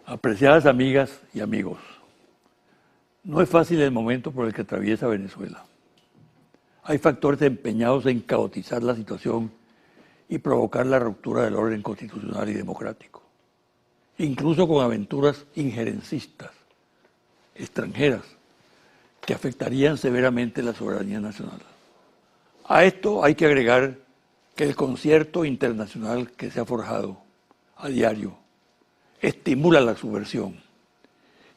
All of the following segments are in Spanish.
Apreciadas amigas y amigos, no es fácil el momento por el que atraviesa Venezuela. Hay factores empeñados en caotizar la situación y provocar la ruptura del orden constitucional y democrático, incluso con aventuras injerencistas, extranjeras, que afectarían severamente la soberanía nacional. A esto hay que agregar que el concierto internacional que se ha forjado a diario estimula la subversión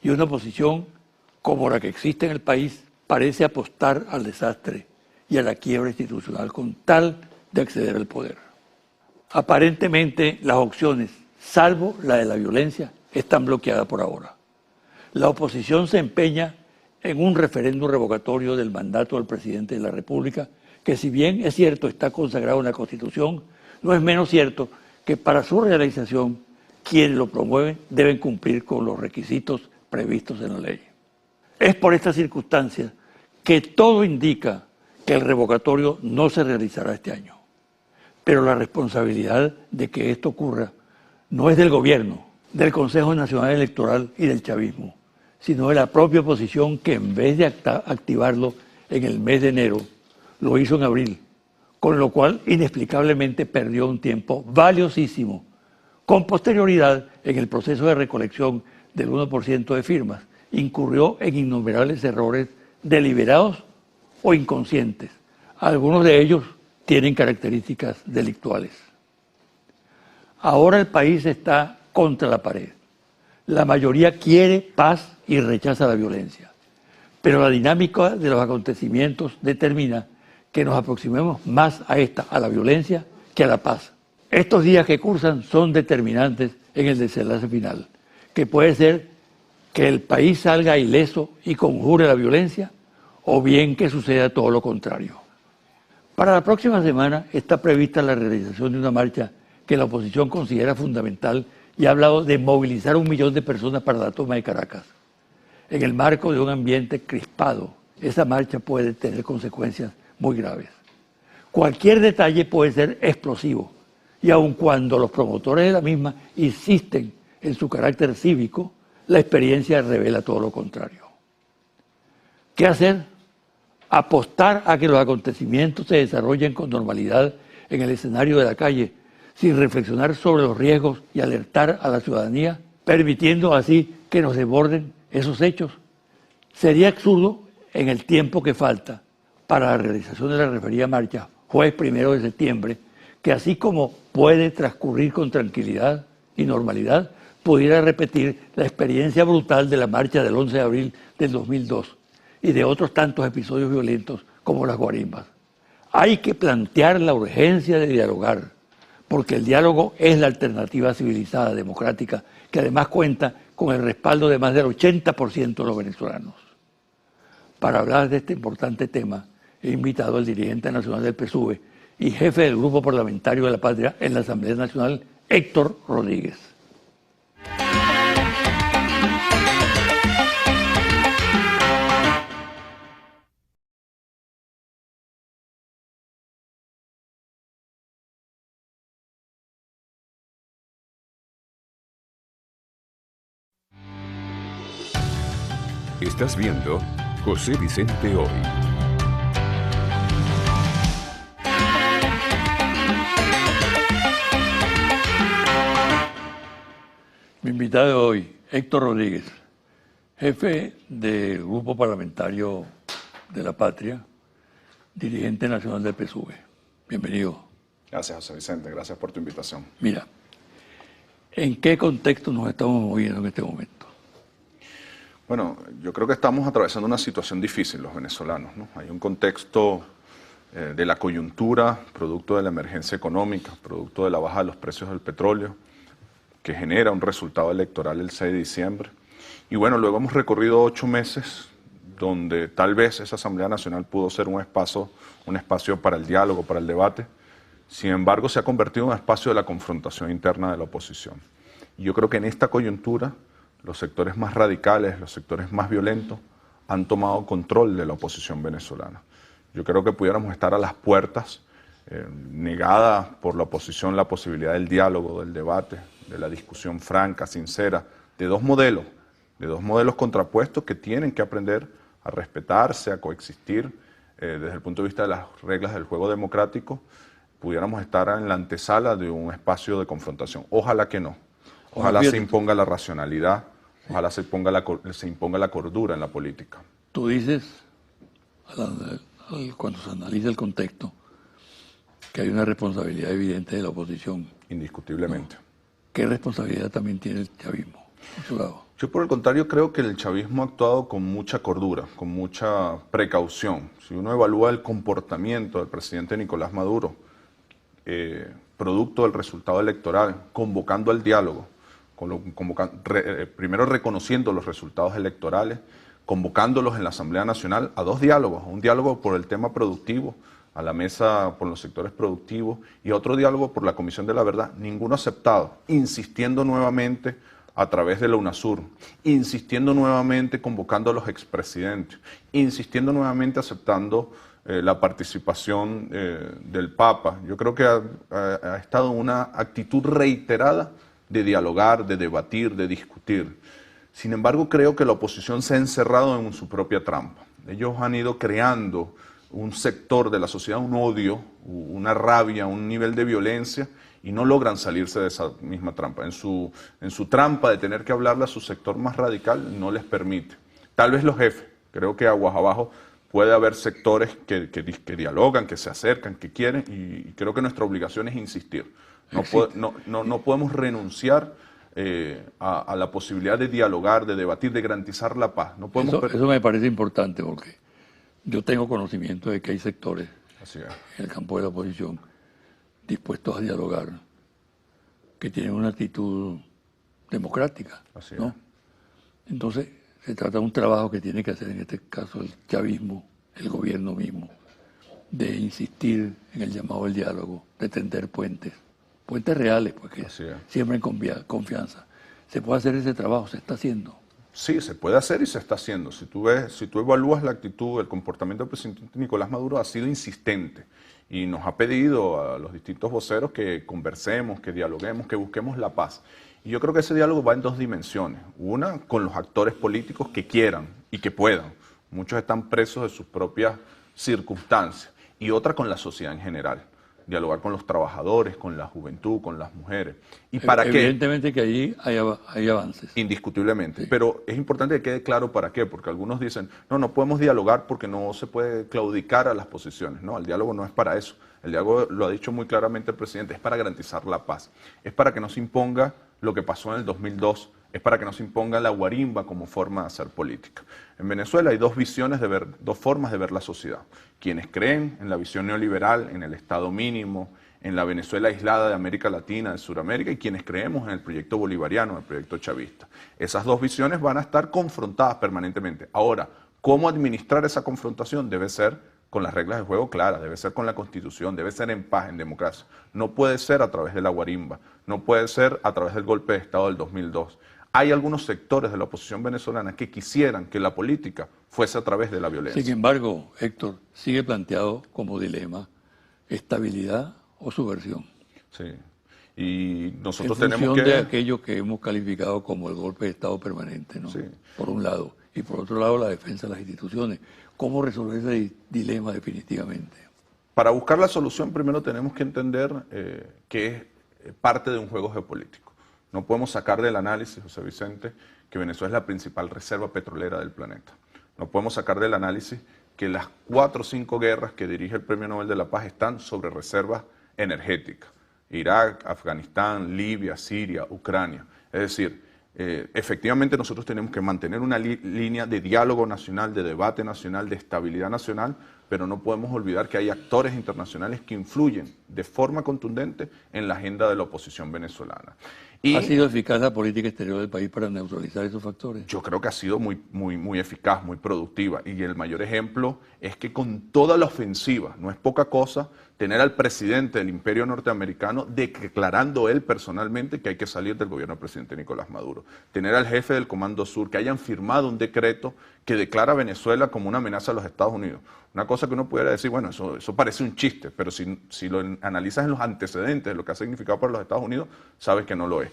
y una oposición como la que existe en el país parece apostar al desastre y a la quiebra institucional con tal de acceder al poder. Aparentemente las opciones, salvo la de la violencia, están bloqueadas por ahora. La oposición se empeña en un referéndum revocatorio del mandato del presidente de la República, que si bien es cierto está consagrado en la Constitución, no es menos cierto que para su realización quienes lo promueven deben cumplir con los requisitos previstos en la ley. Es por esta circunstancia que todo indica que el revocatorio no se realizará este año. Pero la responsabilidad de que esto ocurra no es del gobierno, del Consejo Nacional Electoral y del chavismo, sino de la propia oposición que en vez de activarlo en el mes de enero, lo hizo en abril, con lo cual inexplicablemente perdió un tiempo valiosísimo. Con posterioridad, en el proceso de recolección del 1% de firmas, incurrió en innumerables errores deliberados o inconscientes. Algunos de ellos tienen características delictuales. Ahora el país está contra la pared. La mayoría quiere paz y rechaza la violencia. Pero la dinámica de los acontecimientos determina que nos aproximemos más a la violencia que a la paz. Estos días que cursan son determinantes en el desenlace final, que puede ser que el país salga ileso y conjure la violencia, o bien que suceda todo lo contrario. Para la próxima semana está prevista la realización de una marcha que la oposición considera fundamental y ha hablado de movilizar 1 millón de personas para la toma de Caracas. En el marco de un ambiente crispado, esa marcha puede tener consecuencias muy graves. Cualquier detalle puede ser explosivo, y aun cuando los promotores de la misma insisten en su carácter cívico, la experiencia revela todo lo contrario. ¿Qué hacer? Apostar a que los acontecimientos se desarrollen con normalidad en el escenario de la calle, sin reflexionar sobre los riesgos y alertar a la ciudadanía, permitiendo así que nos desborden esos hechos. Sería absurdo en el tiempo que falta para la realización de la referida marcha, jueves 1 de septiembre, que así como puede transcurrir con tranquilidad y normalidad, pudiera repetir la experiencia brutal de la marcha del 11 de abril del 2002 y de otros tantos episodios violentos como las guarimbas. Hay que plantear la urgencia de dialogar, porque el diálogo es la alternativa civilizada, democrática, que además cuenta con el respaldo de más del 80% de los venezolanos. Para hablar de este importante tema, he invitado al dirigente nacional del PSUV y jefe del Grupo Parlamentario de la Patria en la Asamblea Nacional, Héctor Rodríguez. Estás viendo José Vicente Hoy. Mi invitado de hoy, Héctor Rodríguez, jefe del Grupo Parlamentario de la Patria, dirigente nacional del PSUV. Bienvenido. Gracias, José Vicente. Gracias por tu invitación. Mira, ¿en qué contexto nos estamos moviendo en este momento? Bueno, yo creo que estamos atravesando una situación difícil los venezolanos, ¿no? Hay un contexto de la coyuntura, producto de la emergencia económica, producto de la baja de los precios del petróleo, que genera un resultado electoral el 6 de diciembre. Y bueno, luego hemos recorrido 8 meses donde tal vez esa Asamblea Nacional pudo ser un espacio para el diálogo, para el debate. Sin embargo, se ha convertido en un espacio de la confrontación interna de la oposición. Y yo creo que en esta coyuntura, los sectores más radicales, los sectores más violentos, han tomado control de la oposición venezolana. Yo creo que pudiéramos estar a las puertas, negada por la oposición la posibilidad del diálogo, del debate, de la discusión franca, sincera, de dos modelos contrapuestos que tienen que aprender a respetarse, a coexistir desde el punto de vista de las reglas del juego democrático, pudiéramos estar en la antesala de un espacio de confrontación. Ojalá que no. Ojalá se imponga la racionalidad, ojalá se imponga la cordura en la política. Tú dices, cuando se analiza el contexto, que hay una responsabilidad evidente de la oposición. Indiscutiblemente. ¿No? ¿Qué responsabilidad también tiene el chavismo en su lado? Yo, por el contrario, creo que el chavismo ha actuado con mucha cordura, con mucha precaución. Si uno evalúa el comportamiento del presidente Nicolás Maduro, producto del resultado electoral, convocando al diálogo, primero reconociendo los resultados electorales, convocándolos en la Asamblea Nacional a dos diálogos, un diálogo por el tema productivo, a la mesa por los sectores productivos, y otro diálogo por la Comisión de la Verdad, ninguno aceptado, insistiendo nuevamente a través de la UNASUR, insistiendo nuevamente convocando a los expresidentes, insistiendo nuevamente aceptando la participación del Papa. Yo creo que ha estado una actitud reiterada de dialogar, de debatir, de discutir. Sin embargo, creo que la oposición se ha encerrado en su propia trampa. Ellos han ido creando un sector de la sociedad, un odio, una rabia, un nivel de violencia, y no logran salirse de esa misma trampa. En su trampa de tener que hablarle a su sector más radical, no les permite. Tal vez los jefes, creo que aguas abajo puede haber sectores que dialogan, que se acercan, que quieren, y creo que nuestra obligación es insistir. No podemos renunciar a la posibilidad de dialogar, de debatir, de garantizar la paz. No podemos eso me parece importante, porque yo tengo conocimiento de que hay sectores en el campo de la oposición dispuestos a dialogar, que tienen una actitud democrática, ¿no? Entonces, se trata de un trabajo que tiene que hacer, en este caso, el chavismo, el gobierno mismo, de insistir en el llamado al diálogo, de tender puentes reales, pues que siempre en confianza. ¿Se puede hacer ese trabajo? ¿Se está haciendo? Sí, se puede hacer y se está haciendo. Si tú evalúas la actitud, el comportamiento del presidente Nicolás Maduro ha sido insistente y nos ha pedido a los distintos voceros que conversemos, que dialoguemos, que busquemos la paz. Y yo creo que ese diálogo va en dos dimensiones. Una, con los actores políticos que quieran y que puedan. Muchos están presos de sus propias circunstancias. Y otra, con la sociedad en general. Dialogar con los trabajadores, con la juventud, con las mujeres. ¿Y para qué? Evidentemente que allí hay avances. Indiscutiblemente. Sí. Pero es importante que quede claro para qué, porque algunos dicen, no podemos dialogar porque no se puede claudicar a las posiciones. No, el diálogo no es para eso. El diálogo, lo ha dicho muy claramente el presidente, es para garantizar la paz. Es para que no se imponga lo que pasó en el 2002. Es para que no se imponga la guarimba como forma de hacer política. En Venezuela hay dos formas de ver la sociedad. Quienes creen en la visión neoliberal, en el Estado mínimo, en la Venezuela aislada de América Latina, de Sudamérica, y quienes creemos en el proyecto bolivariano, el proyecto chavista. Esas dos visiones van a estar confrontadas permanentemente. Ahora, ¿cómo administrar esa confrontación? Debe ser con las reglas de juego claras, debe ser con la Constitución, debe ser en paz, en democracia. No puede ser a través de la guarimba, no puede ser a través del golpe de Estado del 2002. Hay algunos sectores de la oposición venezolana que quisieran que la política fuese a través de la violencia. Sin embargo, Héctor, sigue planteado como dilema estabilidad o subversión. Sí, y nosotros en tenemos función de aquello que hemos calificado como el golpe de Estado permanente, ¿no? Sí. Por un lado, y por otro lado la defensa de las instituciones. ¿Cómo resolver ese dilema definitivamente? Para buscar la solución primero tenemos que entender que es parte de un juego geopolítico. No podemos sacar del análisis, José Vicente, que Venezuela es la principal reserva petrolera del planeta. No podemos sacar del análisis que las 4 o 5 guerras que dirige el Premio Nobel de la Paz están sobre reservas energéticas. Irak, Afganistán, Libia, Siria, Ucrania. Es decir, efectivamente nosotros tenemos que mantener una línea de diálogo nacional, de debate nacional, de estabilidad nacional, pero no podemos olvidar que hay actores internacionales que influyen de forma contundente en la agenda de la oposición venezolana. ¿Ha sido eficaz la política exterior del país para neutralizar esos factores? Yo creo que ha sido muy eficaz, muy productiva. Y el mayor ejemplo es que con toda la ofensiva, no es poca cosa, tener al presidente del imperio norteamericano declarando él personalmente que hay que salir del gobierno del presidente Nicolás Maduro. Tener al jefe del Comando Sur, que hayan firmado un decreto que declara a Venezuela como una amenaza a los Estados Unidos. Una cosa que uno pudiera decir, bueno, eso parece un chiste, pero si lo analizas en los antecedentes de lo que ha significado para los Estados Unidos, sabes que no lo es.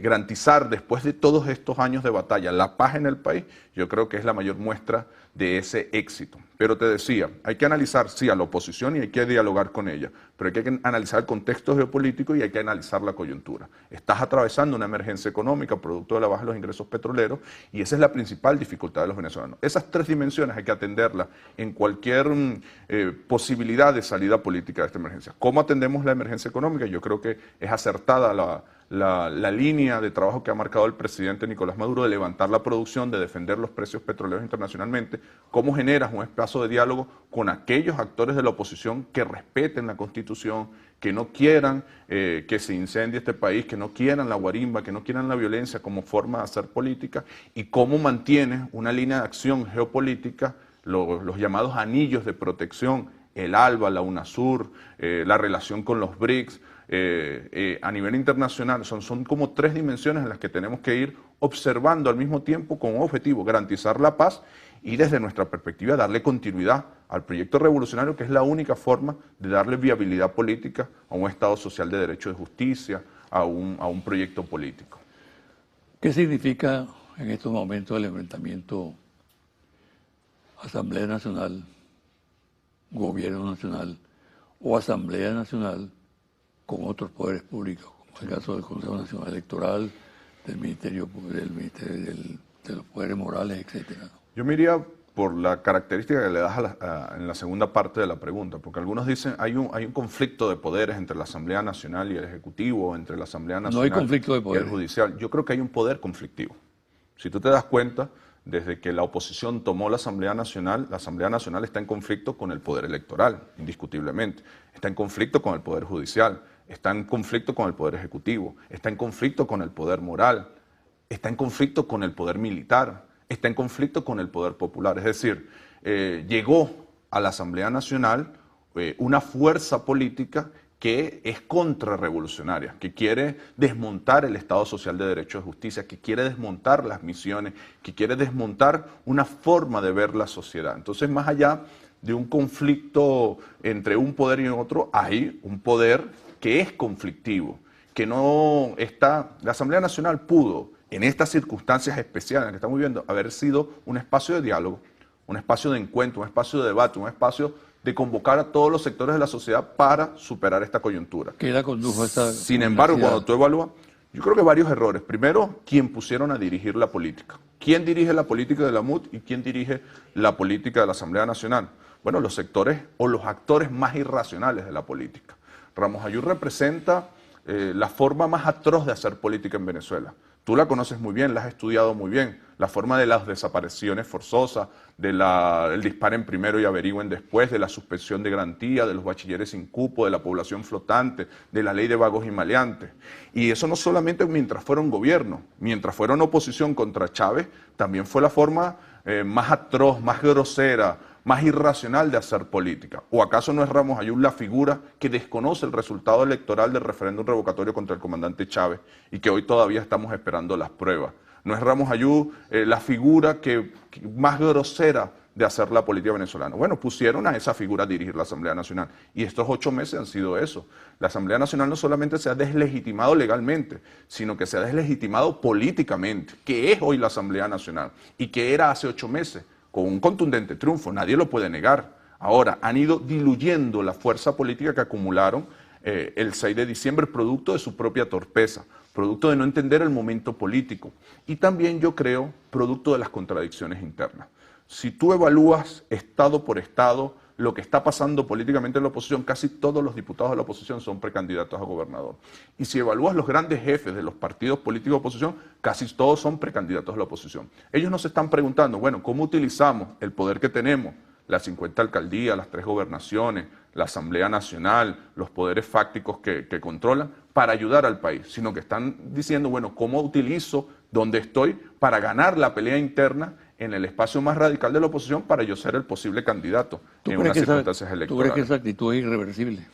garantizar después de todos estos años de batalla la paz en el país, yo creo que es la mayor muestra de ese éxito. Pero te decía, hay que analizar, sí, a la oposición y hay que dialogar con ella, pero hay que analizar el contexto geopolítico y hay que analizar la coyuntura. Estás atravesando una emergencia económica producto de la baja de los ingresos petroleros y esa es la principal dificultad de los venezolanos. Esas tres dimensiones hay que atenderlas en cualquier posibilidad de salida política de esta emergencia. ¿Cómo atendemos la emergencia económica? Yo creo que es acertada la línea de trabajo que ha marcado el presidente Nicolás Maduro de levantar la producción, de defender los precios petroleros internacionalmente. ¿Cómo generas un espacio de diálogo con aquellos actores de la oposición que respeten la Constitución, que no quieran que se incendie este país, que no quieran la guarimba, que no quieran la violencia como forma de hacer política? ¿Y cómo mantienes una línea de acción geopolítica, los llamados anillos de protección, el ALBA, la UNASUR, la relación con los BRICS, a nivel internacional? Son como tres dimensiones en las que tenemos que ir observando al mismo tiempo con un objetivo, garantizar la paz y desde nuestra perspectiva darle continuidad al proyecto revolucionario, que es la única forma de darle viabilidad política a un Estado social de derecho, de justicia, a un proyecto político. ¿Qué significa en estos momentos el enfrentamiento Asamblea Nacional, Gobierno Nacional o Asamblea Nacional con otros poderes públicos, como el caso del Consejo Nacional Electoral, del Ministerio de los Poderes Morales, etcétera? Yo me iría por la característica que le das en la segunda parte de la pregunta, porque algunos dicen hay un conflicto de poderes entre la Asamblea Nacional y el Ejecutivo, entre la Asamblea Nacional no hay conflicto de poderes. Y el Judicial. Yo creo que hay un poder conflictivo. Si tú te das cuenta, desde que la oposición tomó la Asamblea Nacional está en conflicto con el poder electoral, indiscutiblemente. Está en conflicto con el Poder Judicial, está en conflicto con el Poder Ejecutivo, está en conflicto con el Poder Moral, está en conflicto con el Poder Militar, está en conflicto con el Poder Popular. Es decir, llegó a la Asamblea Nacional una fuerza política que es contrarrevolucionaria, que quiere desmontar el Estado Social de Derecho de Justicia, que quiere desmontar las misiones, que quiere desmontar una forma de ver la sociedad. Entonces, más allá de un conflicto entre un poder y otro, hay un poder que es conflictivo, que no está... La Asamblea Nacional pudo, en estas circunstancias especiales en las que estamos viviendo, haber sido un espacio de diálogo, un espacio de encuentro, un espacio de debate, un espacio de convocar a todos los sectores de la sociedad para superar esta coyuntura. ¿Qué la condujo a esta? Sin embargo, cuando tú evalúas, yo creo que varios errores. Primero, ¿quién pusieron a dirigir la política? ¿Quién dirige la política de la MUD y quién dirige la política de la Asamblea Nacional? Bueno, los sectores o los actores más irracionales de la política. Ramos Ayú representa la forma más atroz de hacer política en Venezuela. Tú la conoces muy bien, la has estudiado muy bien. La forma de las desapariciones forzosas, del disparen primero y averigüen después, de la suspensión de garantía, de los bachilleres sin cupo, de la población flotante, de la ley de vagos y maleantes. Y eso no solamente mientras fueron gobierno, mientras fueron oposición contra Chávez, también fue la forma más atroz, más grosera, más irracional de hacer política. ¿O acaso no es Ramos Ayú la figura que desconoce el resultado electoral del referéndum revocatorio contra el comandante Chávez y que hoy todavía estamos esperando las pruebas? ¿No es Ramos Ayú la figura que más grosera de hacer la política venezolana? Bueno, pusieron a esa figura a dirigir la Asamblea Nacional y estos 8 meses han sido eso. La Asamblea Nacional no solamente se ha deslegitimado legalmente, sino que se ha deslegitimado políticamente, que es hoy la Asamblea Nacional y que era hace 8 meses, con un contundente triunfo, nadie lo puede negar. Ahora, han ido diluyendo la fuerza política que acumularon el 6 de diciembre, producto de su propia torpeza, producto de no entender el momento político y también, yo creo, producto de las contradicciones internas. Si tú evalúas estado por estado lo que está pasando políticamente en la oposición, casi todos los diputados de la oposición son precandidatos a gobernador. Y si evalúas los grandes jefes de los partidos políticos de oposición, casi todos son precandidatos a la oposición. Ellos nos están preguntando, bueno, ¿cómo utilizamos el poder que tenemos? Las 50 alcaldías, las 3 gobernaciones, la Asamblea Nacional, los poderes fácticos que controlan, para ayudar al país, sino que están diciendo, bueno, ¿cómo utilizo donde estoy para ganar la pelea interna en el espacio más radical de la oposición para yo ser el posible candidato en unas circunstancias electorales? ¿Tú crees que esa actitud es irreversible?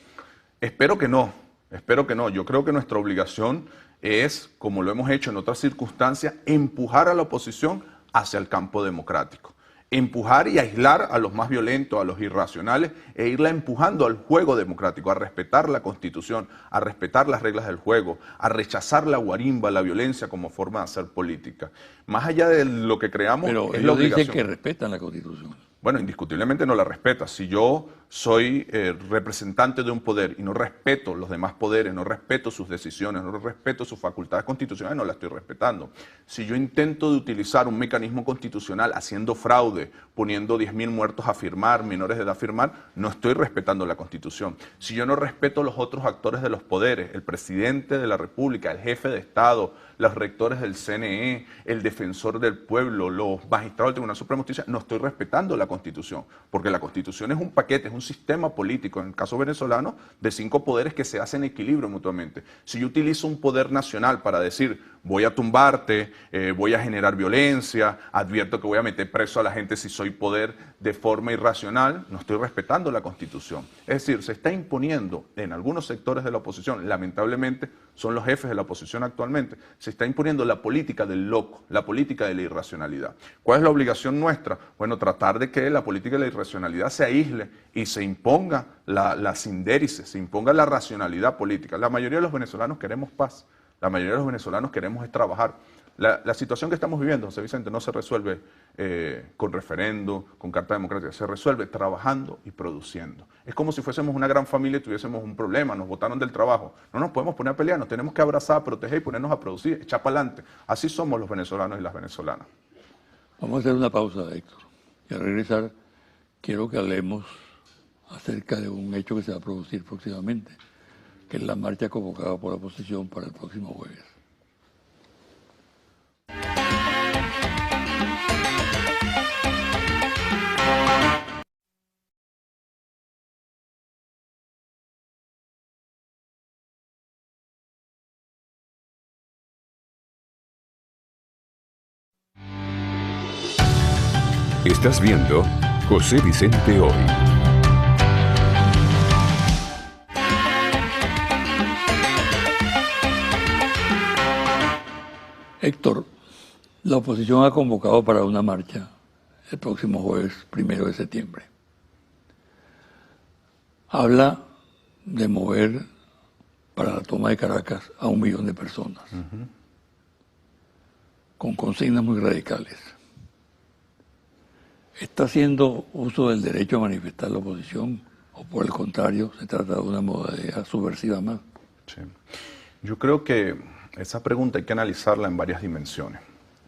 Espero que no, espero que no. Yo creo que nuestra obligación es, como lo hemos hecho en otras circunstancias, empujar a la oposición hacia el campo democrático. empujar y aislar a los más violentos, a los irracionales, e irla empujando al juego democrático, a respetar la Constitución, a respetar las reglas del juego, a rechazar la guarimba, la violencia como forma de hacer política. Más allá de lo que creamos, Pero es la ellos dicen obligación. que respetan la Constitución. Bueno, indiscutiblemente no la respeta. Si yo soy representante de un poder y no respeto los demás poderes, no respeto sus decisiones, no respeto sus facultades constitucionales, no la estoy respetando. Si yo intento de utilizar un mecanismo constitucional haciendo fraude, poniendo 10.000 muertos a firmar, menores de edad a firmar, no estoy respetando la Constitución. Si yo no respeto los otros actores de los poderes, el presidente de la República, el jefe de Estado, los rectores del CNE, el defensor del pueblo, los magistrados del Tribunal Supremo de Justicia, no estoy respetando la Constitución, porque la Constitución es un paquete, es un sistema político, en el caso venezolano, de 5 poderes que se hacen equilibrio mutuamente. Si yo utilizo un poder nacional para decir, voy a tumbarte, voy a generar violencia, advierto que voy a meter preso a la gente si soy poder de forma irracional, no estoy respetando la Constitución. Es decir, se está imponiendo en algunos sectores de la oposición, lamentablemente son los jefes de la oposición actualmente, se está imponiendo la política del loco, la política de la irracionalidad. ¿Cuál es la obligación nuestra? Bueno, tratar de que la política de la irracionalidad se aísle y se imponga la sindérice, se imponga la racionalidad política. La mayoría de los venezolanos queremos paz, la mayoría de los venezolanos queremos es trabajar. La situación que estamos viviendo, José Vicente, no se resuelve con referendo, con carta democrática, se resuelve trabajando y produciendo. Es como si fuésemos una gran familia y tuviésemos un problema, nos botaron del trabajo. No nos podemos poner a pelear, nos tenemos que abrazar, proteger y ponernos a producir, echar para adelante. Así somos los venezolanos y las venezolanas. Vamos a hacer una pausa, Héctor. Y al regresar, quiero que hablemos acerca de un hecho que se va a producir próximamente, que es la marcha convocada por la oposición para el próximo jueves. Estás viendo José Vicente Hoy. Héctor, la oposición ha convocado para una marcha el próximo jueves 1 de septiembre. Habla de mover para la toma de Caracas a 1 millón de personas, con consignas muy radicales. ¿Está haciendo uso del derecho a manifestar la oposición o por el contrario se trata de una modalidad subversiva más? Sí. Yo creo que esa pregunta hay que analizarla en varias dimensiones.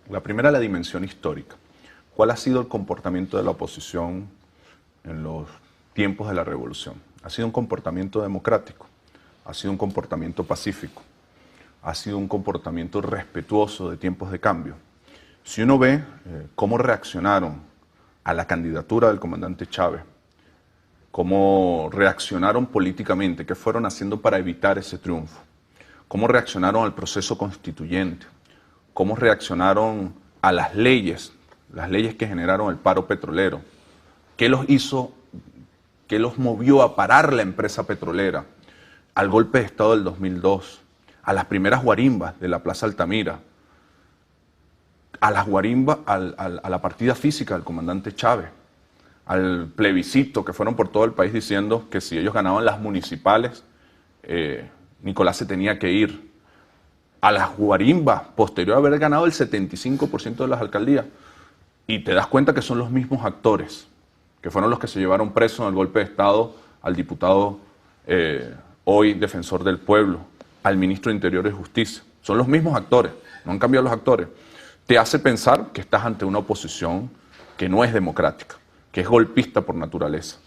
La primera, la dimensión histórica. ¿Cuál ha sido el comportamiento de la oposición en los tiempos de la revolución? ¿Ha sido un comportamiento democrático? ¿Ha sido un comportamiento pacífico? ¿Ha sido un comportamiento respetuoso de tiempos de cambio? Si uno ve cómo reaccionaron a la candidatura del comandante Chávez, cómo reaccionaron políticamente, qué fueron haciendo para evitar ese triunfo, cómo reaccionaron al proceso constituyente, cómo reaccionaron a las leyes que generaron el paro petrolero, qué los hizo, qué los movió a parar la empresa petrolera, al golpe de Estado del 2002, a las primeras guarimbas de la Plaza Altamira, a las guarimbas, a la partida física del comandante Chávez, al plebiscito que fueron por todo el país diciendo que si ellos ganaban las municipales, Nicolás se tenía que ir, a las guarimbas posterior a haber ganado el 75% de las alcaldías, y te das cuenta que son los mismos actores, que fueron los que se llevaron preso en el golpe de Estado al diputado hoy defensor del pueblo, al ministro de Interior y Justicia. Son los mismos actores, no han cambiado los actores. Te hace pensar que estás ante una oposición que no es democrática, que es golpista por naturaleza,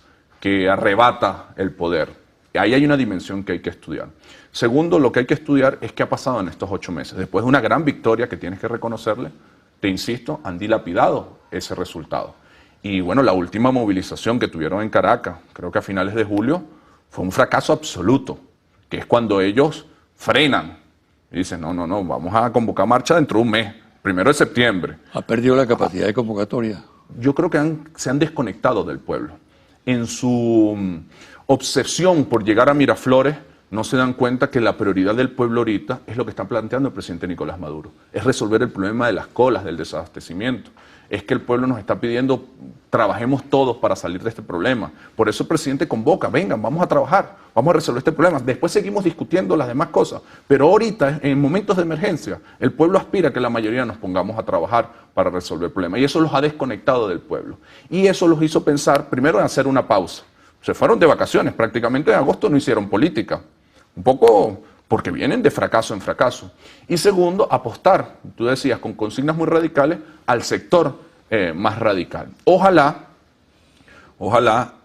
que arrebata el poder. Ahí hay una dimensión que hay que estudiar. Segundo, lo que hay que estudiar es qué ha pasado en estos 8 meses. Después de una gran victoria que tienes que reconocerle, te insisto, han dilapidado ese resultado. Y bueno, la última movilización que tuvieron en Caracas, creo que a finales de julio, fue un fracaso absoluto, que es cuando ellos frenan y dicen, no, vamos a convocar marcha dentro de un mes. 1 de septiembre. ¿Ha perdido la capacidad de convocatoria? Yo creo que se han desconectado del pueblo. En su obsesión por llegar a Miraflores, no se dan cuenta que la prioridad del pueblo ahorita es lo que está planteando el presidente Nicolás Maduro. Es resolver el problema de las colas, del desabastecimiento. Es que el pueblo nos está pidiendo, trabajemos todos para salir de este problema. Por eso el presidente convoca, vengan, vamos a trabajar, vamos a resolver este problema. Después seguimos discutiendo las demás cosas. Pero ahorita, en momentos de emergencia, el pueblo aspira a que la mayoría nos pongamos a trabajar para resolver el problema. Y eso los ha desconectado del pueblo. Y eso los hizo pensar, primero, en hacer una pausa. Se fueron de vacaciones, prácticamente en agosto no hicieron política. Un poco porque vienen de fracaso en fracaso. Y segundo, apostar, tú decías, con consignas muy radicales al sector más radical. Ojalá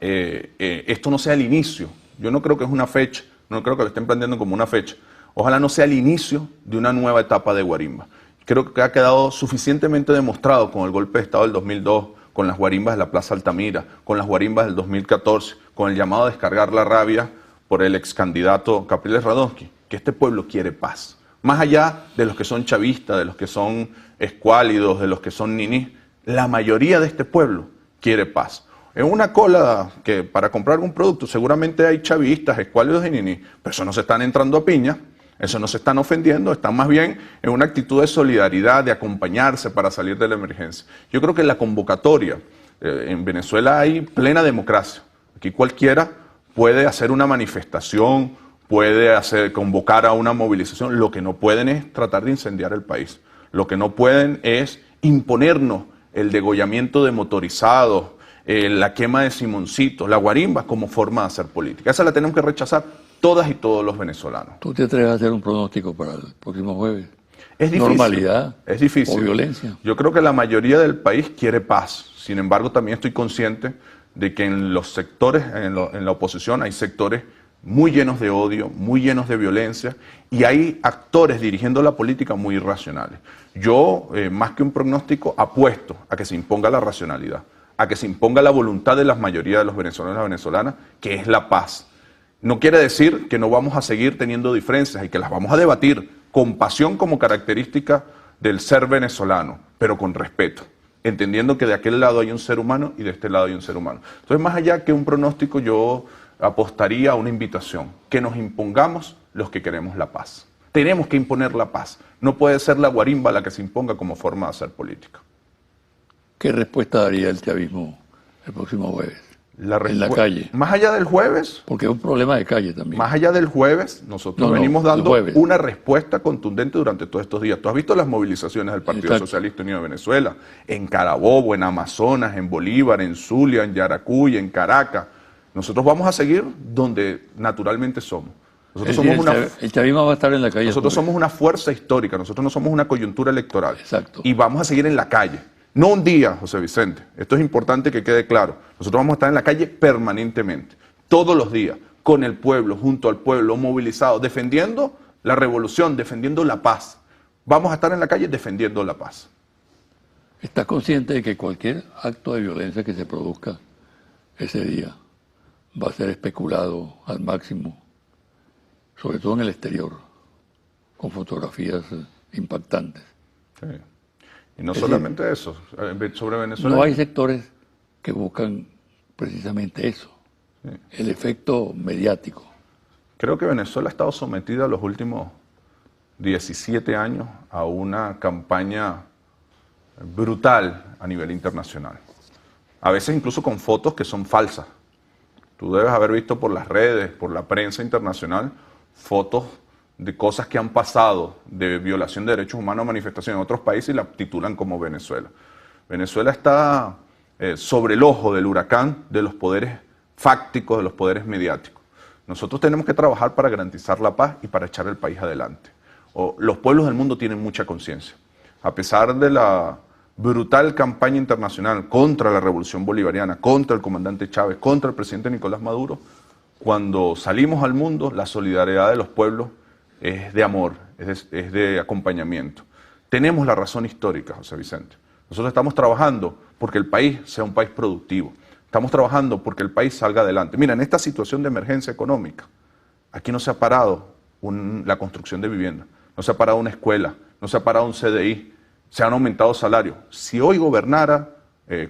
esto no sea el inicio. Yo no creo que es una fecha, no creo que lo estén planteando como una fecha. Ojalá no sea el inicio de una nueva etapa de guarimba. Creo que ha quedado suficientemente demostrado con el golpe de Estado del 2002, con las guarimbas de la Plaza Altamira, con las guarimbas del 2014, con el llamado a descargar la rabia por el ex candidato Capriles Radonsky, que este pueblo quiere paz. Más allá de los que son chavistas, de los que son escuálidos, de los que son ninis, la mayoría de este pueblo quiere paz. En una cola que para comprar un producto seguramente hay chavistas, escuálidos y ninis, pero eso no se están entrando a piña, eso no se están ofendiendo, están más bien en una actitud de solidaridad, de acompañarse para salir de la emergencia. Yo creo que en la convocatoria, en Venezuela hay plena democracia. Aquí cualquiera puede hacer una manifestación, puede convocar a una movilización. Lo que no pueden es tratar de incendiar el país. Lo que no pueden es imponernos el degollamiento de motorizados, la quema de Simoncitos, la guarimba como forma de hacer política. Esa la tenemos que rechazar todas y todos los venezolanos. ¿Tú te atreves a hacer un pronóstico para el próximo jueves? Es difícil. ¿Normalidad? Es difícil. ¿O violencia? Yo creo que la mayoría del país quiere paz. Sin embargo, también estoy consciente de que en los sectores, en la oposición, hay sectores muy llenos de odio, muy llenos de violencia, y hay actores dirigiendo la política muy irracionales. Yo, más que un pronóstico, apuesto a que se imponga la racionalidad, a que se imponga la voluntad de la mayoría de los venezolanos y las venezolanas, que es la paz. No quiere decir que no vamos a seguir teniendo diferencias y que las vamos a debatir con pasión como característica del ser venezolano, pero con respeto, entendiendo que de aquel lado hay un ser humano y de este lado hay un ser humano. Entonces, más allá que un pronóstico, yo apostaría a una invitación, que nos impongamos los que queremos la paz. Tenemos que imponer la paz. No puede ser la guarimba la que se imponga como forma de hacer política. ¿Qué respuesta daría el chavismo el próximo jueves? En la calle. Más allá del jueves. Porque es un problema de calle también. Más allá del jueves, nosotros venimos dando una respuesta contundente durante todos estos días. Tú has visto las movilizaciones del Partido Socialista Unido de Venezuela, en Carabobo, en Amazonas, en Bolívar, en Zulia, en Yaracuy, en Caracas. Nosotros vamos a seguir donde naturalmente somos. Nosotros el chavismo va a estar en la calle. Nosotros somos una fuerza histórica, nosotros no somos una coyuntura electoral. Exacto. Y vamos a seguir en la calle. No un día, José Vicente. Esto es importante que quede claro. Nosotros vamos a estar en la calle permanentemente, todos los días, con el pueblo, junto al pueblo, movilizado, defendiendo la revolución, defendiendo la paz. Vamos a estar en la calle defendiendo la paz. ¿Estás consciente de que cualquier acto de violencia que se produzca ese día va a ser especulado al máximo, sobre todo en el exterior, con fotografías impactantes? Sí. Y no solamente eso, sobre Venezuela. No hay sectores que buscan precisamente eso, sí, el efecto mediático. Creo que Venezuela ha estado sometida los últimos 17 años a una campaña brutal a nivel internacional. A veces incluso con fotos que son falsas. Tú debes haber visto por las redes, por la prensa internacional, fotos de cosas que han pasado de violación de derechos humanos a manifestaciones en otros países y la titulan como Venezuela. Venezuela está sobre el ojo del huracán de los poderes fácticos, de los poderes mediáticos. Nosotros tenemos que trabajar para garantizar la paz y para echar el país adelante. Los pueblos del mundo tienen mucha conciencia. A pesar de la brutal campaña internacional contra la revolución bolivariana, contra el comandante Chávez, contra el presidente Nicolás Maduro, cuando salimos al mundo, la solidaridad de los pueblos es de amor, es de acompañamiento. Tenemos la razón histórica, José Vicente. Nosotros estamos trabajando porque el país sea un país productivo. Estamos trabajando porque el país salga adelante. Mira, en esta situación de emergencia económica, aquí no se ha parado la construcción de vivienda, no se ha parado una escuela, no se ha parado un CDI, se han aumentado salarios. Si hoy gobernara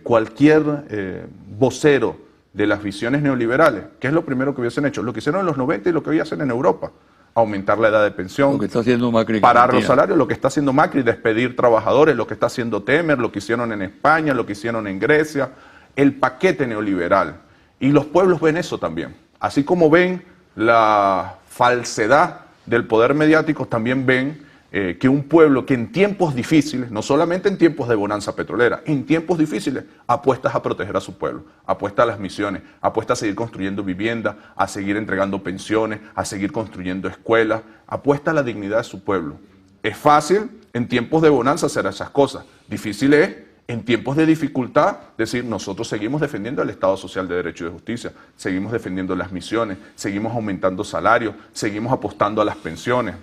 cualquier vocero de las visiones neoliberales, ¿qué es lo primero que hubiesen hecho? Lo que hicieron en los 90 y lo que hoy hacen en Europa. Aumentar la edad de pensión, Lo que está haciendo Macri en parar los Argentina. salarios, lo que está haciendo Macri, despedir trabajadores, lo que está haciendo Temer, lo que hicieron en España, lo que hicieron en Grecia, el paquete neoliberal. Y los pueblos ven eso también. Así como ven la falsedad del poder mediático, también ven que un pueblo que en tiempos difíciles, no solamente en tiempos de bonanza petrolera, en tiempos difíciles apuesta a proteger a su pueblo, apuesta a las misiones, apuesta a seguir construyendo viviendas, a seguir entregando pensiones, a seguir construyendo escuelas, apuesta a la dignidad de su pueblo. Es fácil en tiempos de bonanza hacer esas cosas, difícil es en tiempos de dificultad decir nosotros seguimos defendiendo el Estado Social de Derecho y de Justicia, seguimos defendiendo las misiones, seguimos aumentando salarios, seguimos apostando a las pensiones.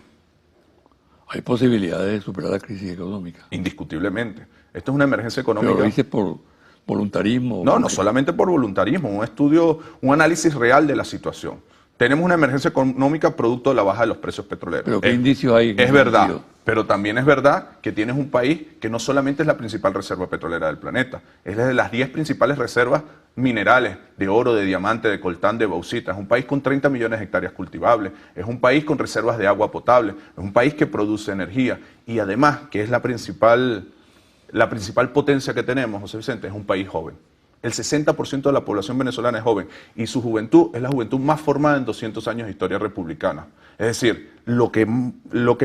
Hay posibilidades de superar la crisis económica. Indiscutiblemente. Esto es una emergencia económica. Pero lo dices por voluntarismo. No, no solamente por voluntarismo, un estudio, un análisis real de la situación. Tenemos una emergencia económica producto de la baja de los precios petroleros. Pero ¿qué indicios hay? Es verdad, pero también es verdad que tienes un país que no solamente es la principal reserva petrolera del planeta, es de las 10 principales reservas minerales de oro, de diamante, de coltán, de bauxita. Es un país con 30 millones de hectáreas cultivables, es un país con reservas de agua potable, es un país que produce energía y además, que es la principal potencia que tenemos, José Vicente, es un país joven. El 60% de la población venezolana es joven y su juventud es la juventud más formada en 200 años de historia republicana. Es decir, lo que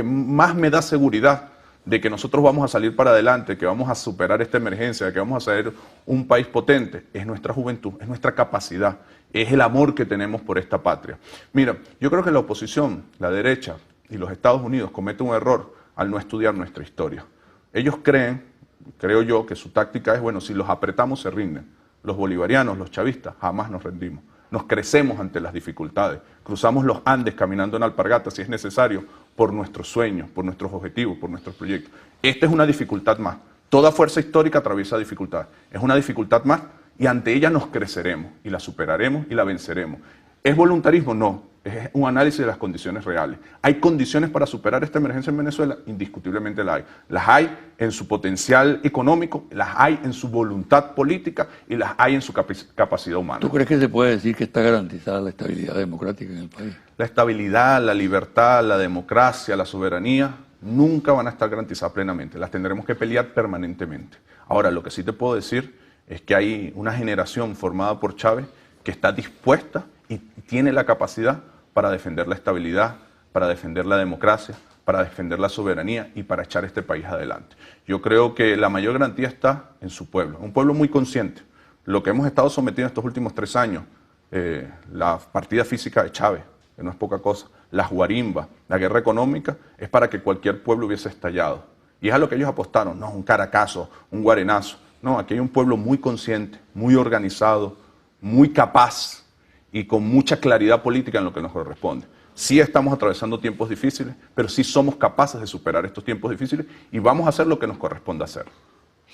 más me da seguridad de que nosotros vamos a salir para adelante, que vamos a superar esta emergencia, de que vamos a ser un país potente, es nuestra juventud, es nuestra capacidad, es el amor que tenemos por esta patria. Mira, yo creo que la oposición, la derecha y los Estados Unidos cometen un error al no estudiar nuestra historia. Ellos creo yo, que su táctica es, bueno, si los apretamos se rinden. Los bolivarianos, los chavistas, jamás nos rendimos. Nos crecemos ante las dificultades. Cruzamos los Andes caminando en alpargatas si es necesario por nuestros sueños, por nuestros objetivos, por nuestros proyectos. Esta es una dificultad más. Toda fuerza histórica atraviesa dificultades. Es una dificultad más y ante ella nos creceremos y la superaremos y la venceremos. ¿Es voluntarismo? No. Es un análisis de las condiciones reales. ¿Hay condiciones para superar esta emergencia en Venezuela? Indiscutiblemente las hay. Las hay en su potencial económico, las hay en su voluntad política y las hay en su capacidad humana. ¿Tú crees que se puede decir que está garantizada la estabilidad democrática en el país? La estabilidad, la libertad, la democracia, la soberanía nunca van a estar garantizadas plenamente. Las tendremos que pelear permanentemente. Ahora, lo que sí te puedo decir es que hay una generación formada por Chávez que está dispuesta y tiene la capacidad para defender la estabilidad, para defender la democracia, para defender la soberanía y para echar este país adelante. Yo creo que la mayor garantía está en su pueblo, un pueblo muy consciente. Lo que hemos estado sometidos estos últimos 3 años, la partida física de Chávez, que no es poca cosa, las guarimbas, la guerra económica, es para que cualquier pueblo hubiese estallado. Y es a lo que ellos apostaron, no un caracazo, un guarenazo. No, aquí hay un pueblo muy consciente, muy organizado, muy capaz y con mucha claridad política en lo que nos corresponde. Sí estamos atravesando tiempos difíciles, pero sí somos capaces de superar estos tiempos difíciles y vamos a hacer lo que nos corresponde hacer.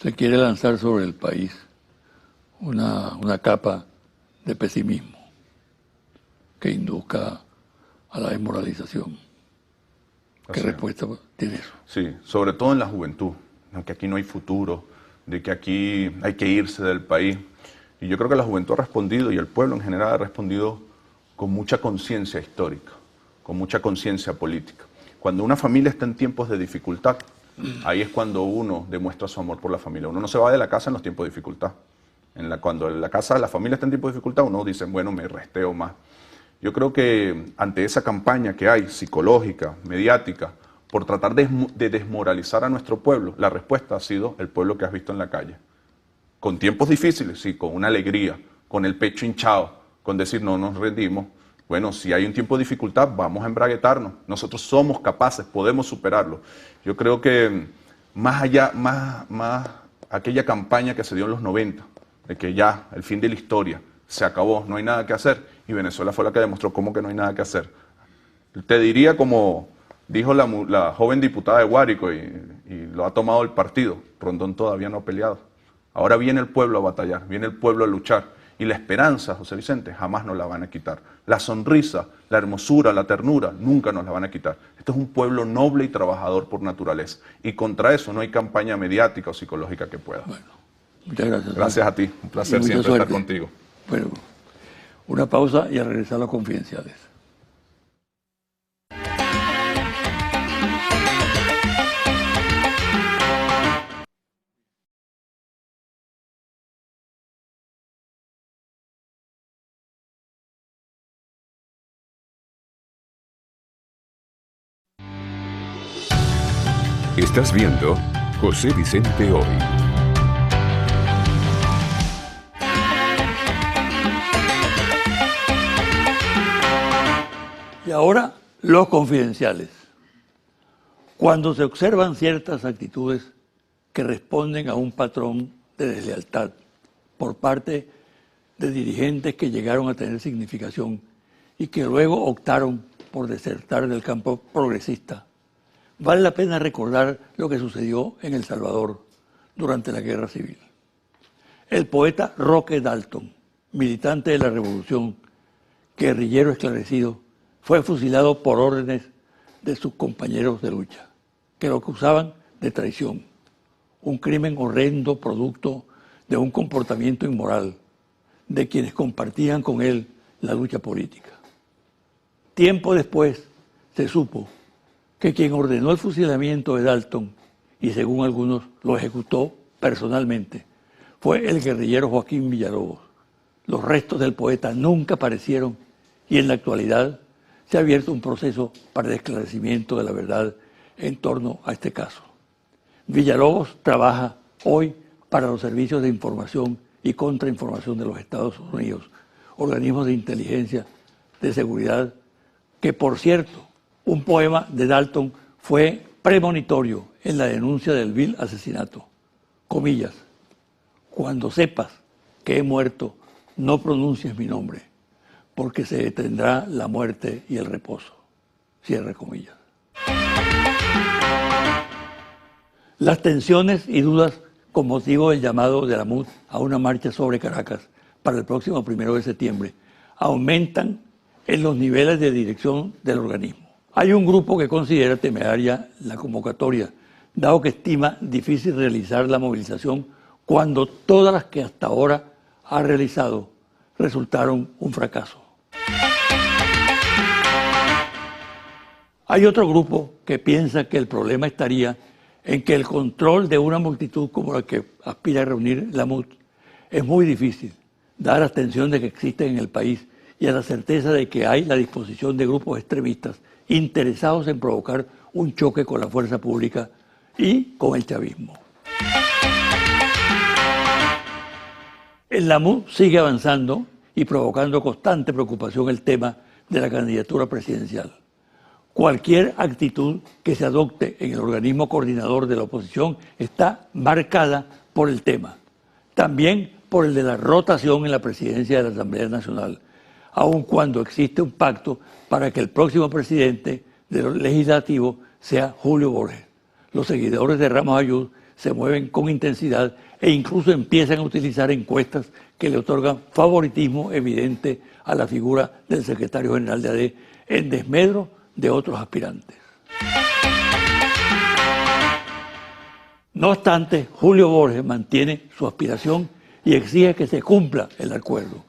Se quiere lanzar sobre el país una capa de pesimismo que induzca a la desmoralización. ¿Qué respuesta tiene eso? Sí, sobre todo en la juventud, que aquí no hay futuro, de que aquí hay que irse del país. Y yo creo que la juventud ha respondido y el pueblo en general ha respondido con mucha conciencia histórica, con mucha conciencia política. Cuando una familia está en tiempos de dificultad, ahí es cuando uno demuestra su amor por la familia. Uno no se va de la casa en los tiempos de dificultad. Cuando en la casa la familia está en tiempos de dificultad, uno dice, bueno, me resteo más. Yo creo que ante esa campaña que hay, psicológica, mediática, por tratar de desmoralizar a nuestro pueblo, la respuesta ha sido el pueblo que has visto en la calle. Con tiempos difíciles, sí, con una alegría, con el pecho hinchado, con decir no nos rendimos. Bueno, si hay un tiempo de dificultad, vamos a embraguetarnos. Nosotros somos capaces, podemos superarlo. Yo creo que más allá, más aquella campaña que se dio en los 90, de que ya el fin de la historia se acabó, no hay nada que hacer, y Venezuela fue la que demostró cómo que no hay nada que hacer. Te diría como dijo la joven diputada de Guárico y lo ha tomado el partido, Rondón todavía no ha peleado. Ahora viene el pueblo a batallar, viene el pueblo a luchar. Y la esperanza, José Vicente, jamás nos la van a quitar. La sonrisa, la hermosura, la ternura, nunca nos la van a quitar. Esto es un pueblo noble y trabajador por naturaleza. Y contra eso no hay campaña mediática o psicológica que pueda. Bueno, muchas gracias. Gracias a ti. Un placer siempre estar contigo. Bueno. Una pausa y a regresar a los confidenciales. Estás viendo José Vicente Hoy. Y ahora, los confidenciales. Cuando se observan ciertas actitudes que responden a un patrón de deslealtad por parte de dirigentes que llegaron a tener significación y que luego optaron por desertar del campo progresista, vale la pena recordar lo que sucedió en El Salvador durante la Guerra Civil. El poeta Roque Dalton, militante de la Revolución, guerrillero esclarecido, fue fusilado por órdenes de sus compañeros de lucha, que lo acusaban de traición, un crimen horrendo producto de un comportamiento inmoral de quienes compartían con él la lucha política. Tiempo después se supo que quien ordenó el fusilamiento de Dalton, y según algunos lo ejecutó personalmente, fue el guerrillero Joaquín Villalobos. Los restos del poeta nunca aparecieron y en la actualidad se ha abierto un proceso para el esclarecimiento de la verdad en torno a este caso. Villalobos trabaja hoy para los servicios de información y contrainformación de los Estados Unidos, organismos de inteligencia, de seguridad, que por cierto, un poema de Dalton fue premonitorio en la denuncia del vil asesinato. Comillas: cuando sepas que he muerto, no pronuncies mi nombre, porque se detendrá la muerte y el reposo. Cierre comillas. Las tensiones y dudas con motivo del llamado de la MUD a una marcha sobre Caracas para el próximo 1 de septiembre aumentan en los niveles de dirección del organismo. Hay un grupo que considera temeraria la convocatoria, dado que estima difícil realizar la movilización cuando todas las que hasta ahora ha realizado resultaron un fracaso. Hay otro grupo que piensa que el problema estaría en que el control de una multitud como la que aspira a reunir la MUD es muy difícil, dadas las tensiones que existen en el país y a la certeza de que hay la disposición de grupos extremistas interesados en provocar un choque con la fuerza pública y con el chavismo. En la MUD sigue avanzando y provocando constante preocupación el tema de la candidatura presidencial. Cualquier actitud que se adopte en el organismo coordinador de la oposición está marcada por el tema, también por el de la rotación en la presidencia de la Asamblea Nacional, aun cuando existe un pacto para que el próximo presidente del legislativo sea Julio Borges. Los seguidores de Ramos Ayud se mueven con intensidad e incluso empiezan a utilizar encuestas que le otorgan favoritismo evidente a la figura del secretario general de AD en desmedro de otros aspirantes. No obstante, Julio Borges mantiene su aspiración y exige que se cumpla el acuerdo,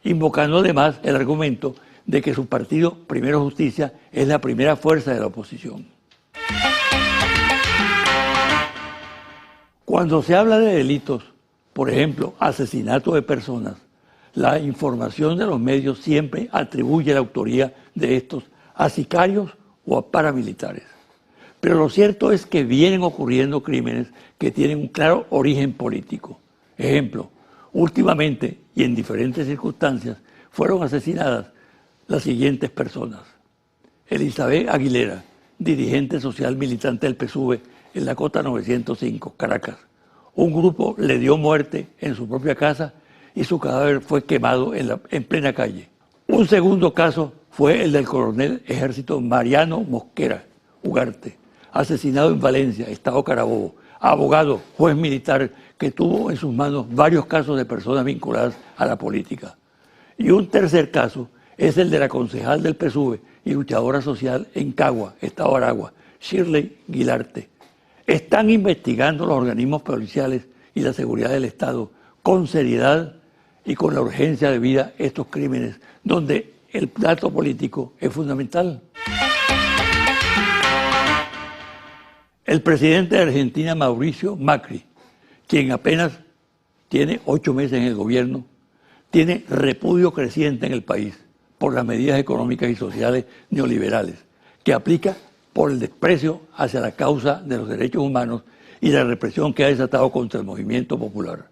invocando además el argumento de que su partido, Primero Justicia, es la primera fuerza de la oposición. Cuando se habla de delitos, por ejemplo, asesinato de personas, la información de los medios siempre atribuye la autoría de estos a sicarios o a paramilitares. Pero lo cierto es que vienen ocurriendo crímenes que tienen un claro origen político. Ejemplo, últimamente y en diferentes circunstancias fueron asesinadas las siguientes personas: Elizabeth Aguilera, dirigente social militante del PSUV en la Cota 905, Caracas. Un grupo le dio muerte en su propia casa y su cadáver fue quemado en plena calle. Un segundo caso fue el del coronel ejército Mariano Mosquera Ugarte, asesinado en Valencia, Estado Carabobo, abogado, juez militar que tuvo en sus manos varios casos de personas vinculadas a la política. Y un tercer caso es el de la concejal del PSUV y luchadora social en Cagua, Estado Aragua, Shirley Guilarte. Están investigando los organismos policiales y la seguridad del Estado con seriedad y con la urgencia debida a estos crímenes, donde el dato político es fundamental. El presidente de Argentina, Mauricio Macri, quien apenas tiene 8 meses en el gobierno, tiene repudio creciente en el país por las medidas económicas y sociales neoliberales que aplica por el desprecio hacia la causa de los derechos humanos y la represión que ha desatado contra el movimiento popular.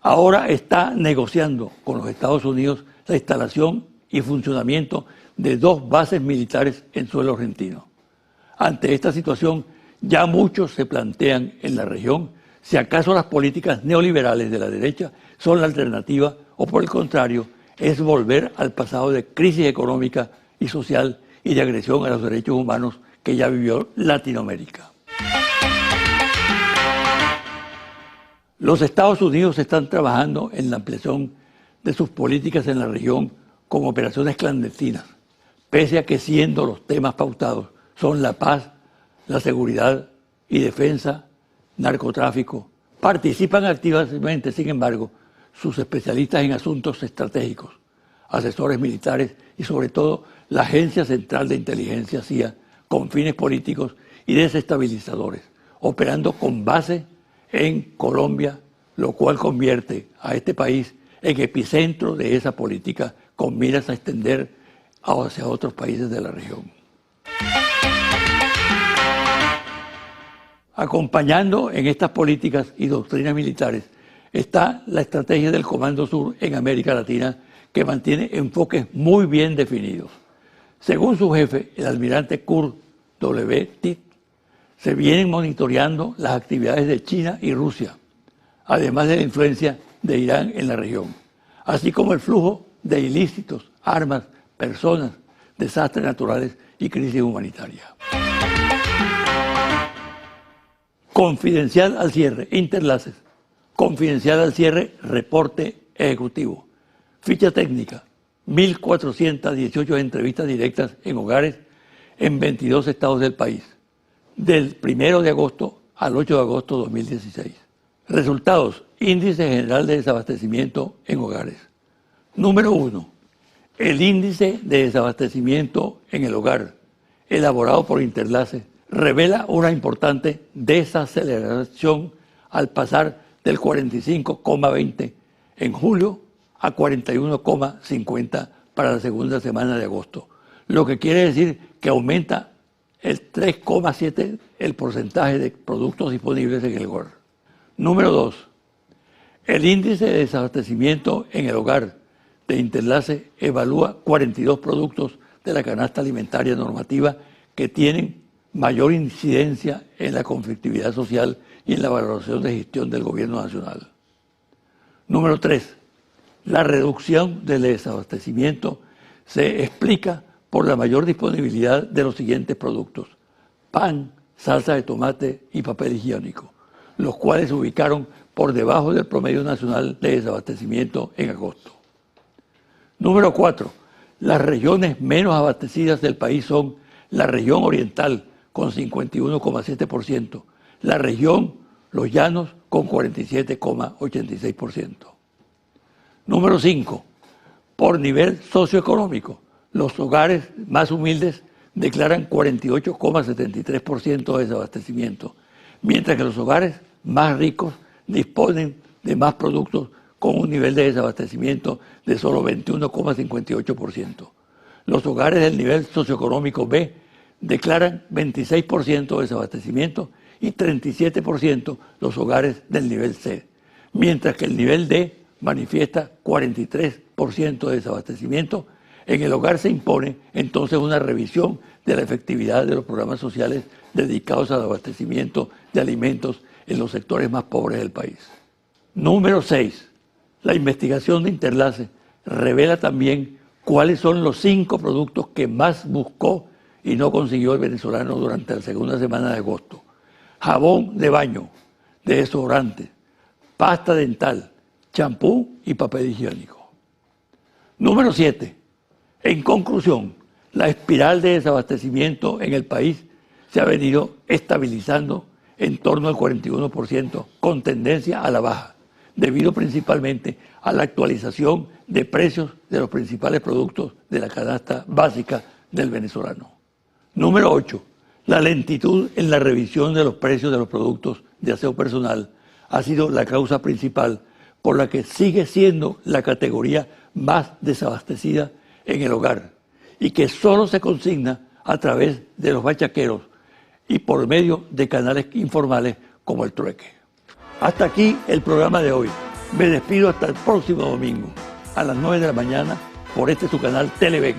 Ahora está negociando con los Estados Unidos la instalación y funcionamiento de 2 bases militares en suelo argentino. Ante esta situación, ya muchos se plantean en la región si acaso las políticas neoliberales de la derecha son la alternativa o por el contrario es volver al pasado de crisis económica y social y de agresión a los derechos humanos que ya vivió Latinoamérica. Los Estados Unidos están trabajando en la ampliación de sus políticas en la región con operaciones clandestinas, pese a que siendo los temas pautados son la paz, la seguridad y defensa, narcotráfico. Participan activamente, sin embargo, sus especialistas en asuntos estratégicos, asesores militares y sobre todo la Agencia Central de Inteligencia CIA con fines políticos y desestabilizadores, operando con base en Colombia, lo cual convierte a este país en epicentro de esa política con miras a extender hacia otros países de la región. Acompañando en estas políticas y doctrinas militares está la estrategia del Comando Sur en América Latina, que mantiene enfoques muy bien definidos. Según su jefe, el almirante Kurt W. Titt, se vienen monitoreando las actividades de China y Rusia, además de la influencia de Irán en la región, así como el flujo de ilícitos, armas, personas, desastres naturales y crisis humanitaria. Confidencial al cierre, Interlaces. Confidencial al cierre, reporte ejecutivo. Ficha técnica, 1.418 entrevistas directas en hogares en 22 estados del país, del 1 de agosto al 8 de agosto de 2016. Resultados, índice general de desabastecimiento en hogares. Número 1. El índice de desabastecimiento en el hogar, elaborado por Interlaces, revela una importante desaceleración al pasar del 45,20 en julio a 41,50 para la segunda semana de agosto, lo que quiere decir que aumenta el 3,7 el porcentaje de productos disponibles en el hogar. Número 2. El índice de desabastecimiento en el hogar de Interlaces evalúa 42 productos de la canasta alimentaria normativa que tienen mayor incidencia en la conflictividad social y en la valoración de gestión del gobierno nacional. Número 3. La reducción del desabastecimiento se explica por la mayor disponibilidad de los siguientes productos: pan, salsa de tomate y papel higiénico, los cuales se ubicaron por debajo del promedio nacional de desabastecimiento en agosto. Número 4. Las regiones menos abastecidas del país son la región oriental con 51,7%, la región Los Llanos con 47,86%. Número 5. Por nivel socioeconómico, los hogares más humildes declaran 48,73% de desabastecimiento, mientras que los hogares más ricos disponen de más productos con un nivel de desabastecimiento de solo 21,58%. Los hogares del nivel socioeconómico B declaran 26% de desabastecimiento y 37% los hogares del nivel C, mientras que el nivel D manifiesta 43% de desabastecimiento. En el hogar se impone entonces una revisión de la efectividad de los programas sociales dedicados al abastecimiento de alimentos en los sectores más pobres del país. Número 6. La investigación de Interlaces revela también cuáles son los 5 productos que más buscó y no consiguió el venezolano durante la segunda semana de agosto: jabón de baño, de desodorante, pasta dental, champú y papel higiénico. Número 7. En conclusión, la espiral de desabastecimiento en el país se ha venido estabilizando en torno al 41%, con tendencia a la baja, debido principalmente a la actualización de precios de los principales productos de la canasta básica del venezolano. Número 8. La lentitud en la revisión de los precios de los productos de aseo personal ha sido la causa principal por la que sigue siendo la categoría más desabastecida en el hogar y que solo se consigna a través de los bachaqueros y por medio de canales informales como el trueque. Hasta aquí el programa de hoy. Me despido hasta el próximo domingo a las 9 de la mañana por su canal Televen.